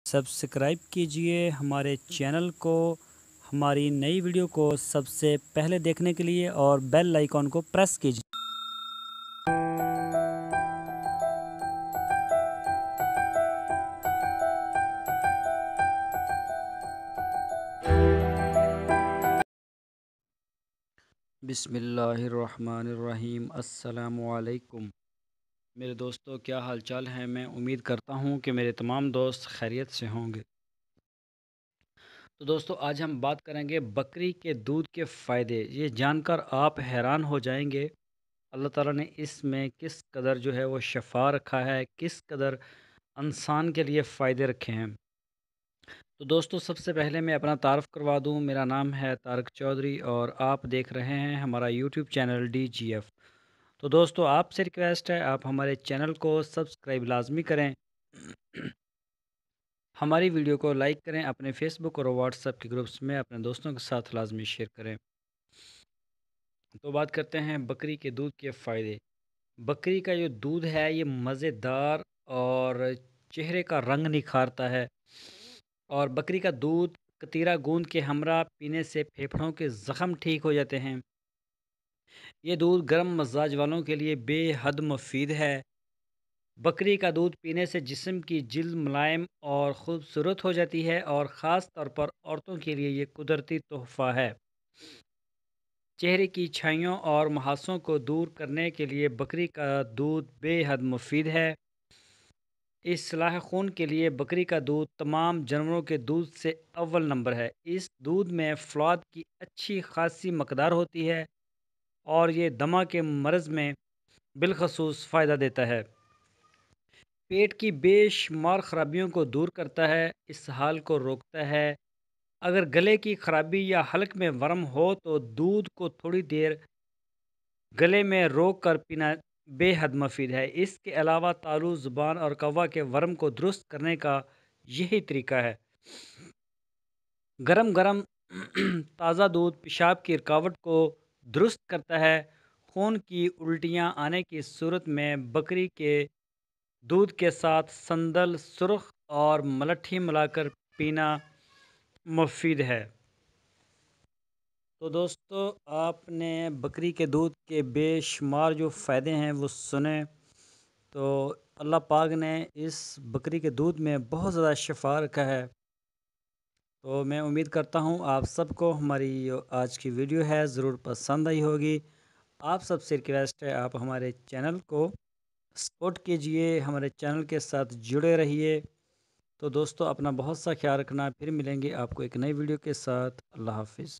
Subscribe कीजिए हमारे channel को, हमारी नई वीडियो को सबसे पहले देखने के लिए और बेल आइकॉन को प्रेस कीजिए। बिस्मिल्लाहिर्रहमानिर्रहीम। अस्सलामुअलैकुम मेरे दोस्तों, क्या हाल चाल है। मैं उम्मीद करता हूँ कि मेरे तमाम दोस्त खैरियत से होंगे। तो दोस्तों, आज हम बात करेंगे बकरी के दूध के फ़ायदे। ये जानकर आप हैरान हो जाएंगे अल्लाह ताला ने इसमें किस कदर जो है वो शफा रखा है, किस कदर इंसान के लिए फ़ायदे रखे हैं। तो दोस्तों, सबसे पहले मैं अपना तारफ़ करवा दूं। मेरा नाम है तारक चौधरी और आप देख रहे हैं हमारा यूट्यूब चैनल DGF। तो दोस्तों, आपसे रिक्वेस्ट है, आप हमारे चैनल को सब्सक्राइब लाजमी करें, हमारी वीडियो को लाइक करें, अपने फेसबुक और व्हाट्सएप के ग्रुप्स में अपने दोस्तों के साथ लाजमी शेयर करें। तो बात करते हैं बकरी के दूध के फ़ायदे। बकरी का जो दूध है ये मज़ेदार और चेहरे का रंग निखारता है। और बकरी का दूध कतीरा गूंद के हमरा पीने से फेफड़ों के ज़ख़म ठीक हो जाते हैं। ये दूध गर्म मजाज वालों के लिए बेहद मुफीद है। बकरी का दूध पीने से जिस्म की जिल्द मुलायम और ख़ूबसूरत हो जाती है और ख़ास तौर पर औरतों के लिए ये कुदरती तोहफ़ा है। चेहरे की छाइयों और मुहासों को दूर करने के लिए बकरी का दूध बेहद मुफीद है। इस्लाह खून के लिए बकरी का दूध तमाम जानवरों के दूध से अव्वल नंबर है। इस दूध में फ़्लॉद की अच्छी खासी मकदार होती है और ये दमा के मर्ज़ में बिलखसूस फ़ायदा देता है। पेट की बेशुमार ख़राबियों को दूर करता है, इस हाल को रोकता है। अगर गले की खराबी या हलक में वर्म हो तो दूध को थोड़ी देर गले में रोक कर पीना बेहद मुफीद है। इसके अलावा तालू ज़ुबान और कव्वा के वर्म को दुरुस्त करने का यही तरीका है। गरम गरम ताज़ा दूध पेशाब की रुकावट को दुरुस्त करता है। खून की उल्टियाँ आने की सूरत में बकरी के दूध के साथ संदल, सुर्ख और मलट्ठी मिलाकर पीना मुफीद है। तो दोस्तों, आपने बकरी के दूध के बेशुमार जो फ़ायदे हैं वो सुने। तो अल्लाह पाक ने इस बकरी के दूध में बहुत ज़्यादा शफ़ा रखा है। तो मैं उम्मीद करता हूँ आप सबको हमारी जो आज की वीडियो है ज़रूर पसंद आई होगी। आप सबसे रिक्वेस्ट है, आप हमारे चैनल को सपोर्ट कीजिए, हमारे चैनल के साथ जुड़े रहिए। तो दोस्तों, अपना बहुत सा ख्याल रखना। फिर मिलेंगे आपको एक नई वीडियो के साथ। अल्लाह हाफ़िज़।